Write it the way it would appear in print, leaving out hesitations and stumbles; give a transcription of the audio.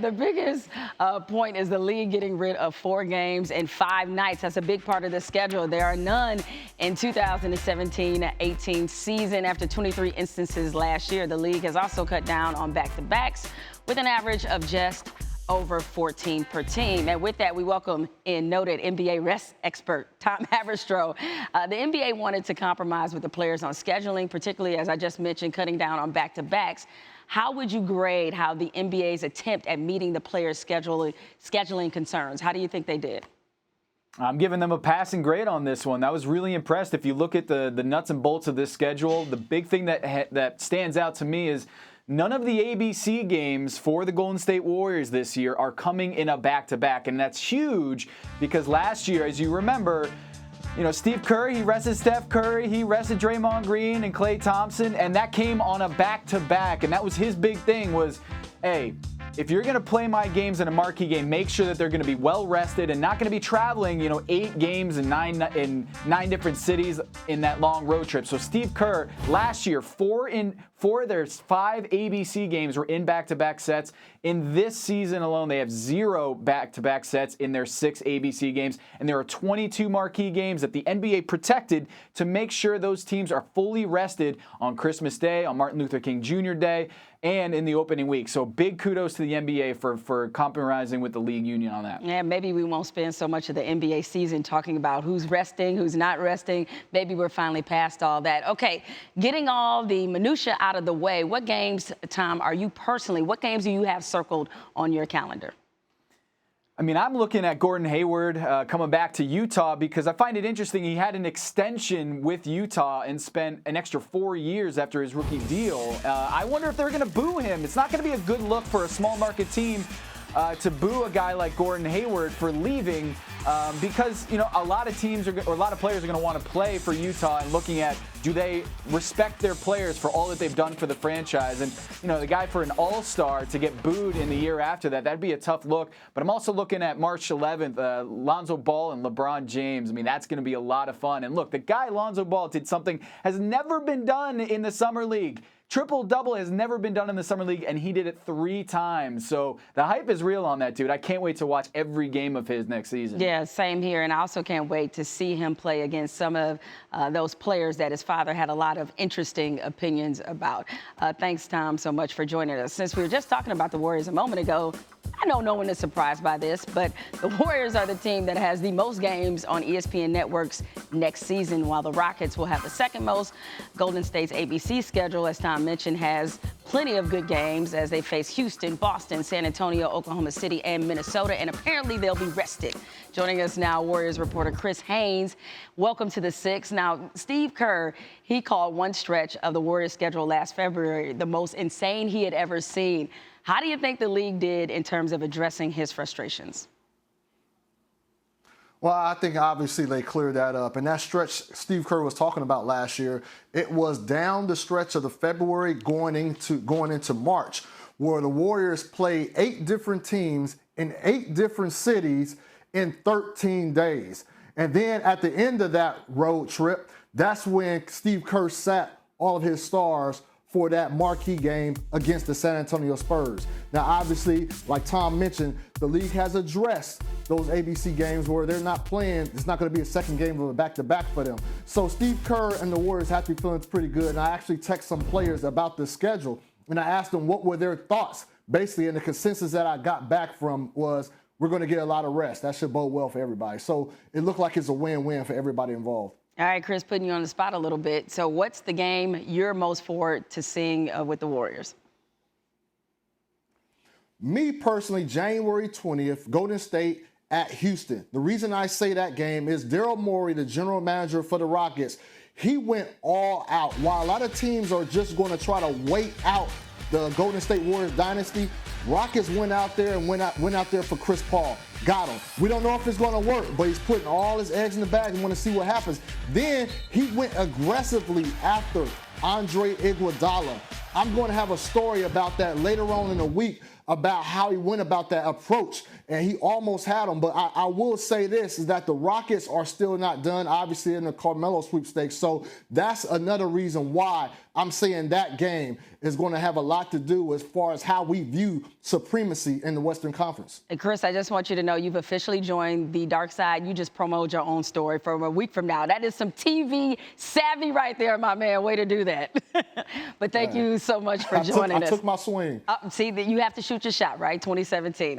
The biggest point is the league getting rid of 4 games in 5 nights. That's a big part of the schedule. There are none in 2017-18 season. After 23 instances last year, the league has also cut down on back-to-backs with an average of just over 14 per team. And with that, we welcome in noted NBA rest expert Tom Haberstroh. The NBA wanted to compromise with the players on scheduling, particularly, as I just mentioned, cutting down on back-to-backs. How would you grade how the NBA's attempt at meeting the players' scheduling concerns? How do you think they did? I'm giving them a passing grade on this one. I was really impressed. If you look at the nuts and bolts of this schedule, the big thing that stands out to me is none of the ABC games for the Golden State Warriors this year are coming in a back-to-back, and that's huge because last year, as you remember, Steve Kerr, he rested Steph Curry, he rested Draymond Green and Klay Thompson, and that came on a back-to-back, and that was his big thing was, hey, if you're going to play my games in a marquee game, make sure that they're going to be well rested and not going to be traveling, 8 games in nine different cities in that long road trip. So Steve Kerr, last year, 4 of their 5 ABC games were in back-to-back sets. In this season alone, they have 0 back-to-back sets in their 6 ABC games, and there are 22 marquee games that the NBA protected to make sure those teams are fully rested on Christmas Day, on Martin Luther King Jr. Day, and in the opening week. So big kudos to the NBA for compromising with the league union on that. Yeah, maybe we won't spend so much of the NBA season talking about who's resting, who's not resting. Maybe we're finally past all that. Okay, getting all the minutia out of the way, what games, Tom, what games do you have circled on your calendar? I mean, I'm looking at Gordon Hayward coming back to Utah because I find it interesting. He had an extension with Utah and spent an extra 4 years after his rookie deal. I wonder if they're going to boo him. It's not going to be a good look for a small market team to boo a guy like Gordon Hayward for leaving because, a lot of teams or a lot of players are going to want to play for Utah and looking at, do they respect their players for all that they've done for the franchise? And, the guy for an all-star to get booed in the year after that'd be a tough look. But I'm also looking at March 11th, Lonzo Ball and LeBron James. I mean, that's going to be a lot of fun. And look, the guy Lonzo Ball did something has never been done in the Summer League. Triple-double has never been done in the Summer League, and he did it 3 times. So the hype is real on that dude. I can't wait to watch every game of his next season. Yeah, same here. And I also can't wait to see him play against some of those players that his father had a lot of interesting opinions about. Thanks, Tom, so much for joining us. Since we were just talking about the Warriors a moment ago, I know no one is surprised by this, but the Warriors are the team that has the most games on ESPN networks next season, while the Rockets will have the second most. Golden State's ABC schedule, as Tom mentioned, has plenty of good games as they face Houston, Boston, San Antonio, Oklahoma City, and Minnesota, and apparently they'll be rested. Joining us now, Warriors reporter Chris Haynes. Welcome to the Six. Now, Steve Kerr, he called one stretch of the Warriors schedule last February the most insane he had ever seen. How do you think the league did in terms of addressing his frustrations? Well, I think obviously they cleared that up. And that stretch Steve Kerr was talking about last year, it was down the stretch of the February going into March, where the Warriors played 8 different teams in 8 different cities in 13 days. And then at the end of that road trip, that's when Steve Kerr sat all of his stars for that marquee game against the San Antonio Spurs. Now, obviously, like Tom mentioned, the league has addressed those ABC games where they're not playing. It's not going to be a second game of a back-to-back for them. So Steve Kerr and the Warriors have to be feeling pretty good. And I actually text some players about the schedule, and I asked them what were their thoughts. Basically, and the consensus that I got back from was, we're going to get a lot of rest. That should bode well for everybody. So it looked like it's a win-win for everybody involved. All right, Chris, putting you on the spot a little bit. So what's the game you're most forward to seeing with the Warriors? Me personally, January 20th, Golden State at Houston. The reason I say that game is Daryl Morey, the general manager for the Rockets, he went all out. While a lot of teams are just going to try to wait out the Golden State Warriors dynasty, Rockets went out there and went out there for Chris Paul. Got him. We don't know if it's going to work, but he's putting all his eggs in the bag and want to see what happens. Then he went aggressively after Andre Iguodala. I'm going to have a story about that later on in the week about how he went about that approach. and he almost had them. But I will say this, is that the Rockets are still not done, obviously, in the Carmelo sweepstakes. So that's another reason why I'm saying that game is going to have a lot to do as far as how we view supremacy in the Western Conference. And Chris, I just want you to know you've officially joined the dark side. You just promoted your own story for a week from now. That is some TV savvy right there, my man. Way to do that. But thank you so much for joining us. I took my swing. See, you have to shoot your shot, right? 2017.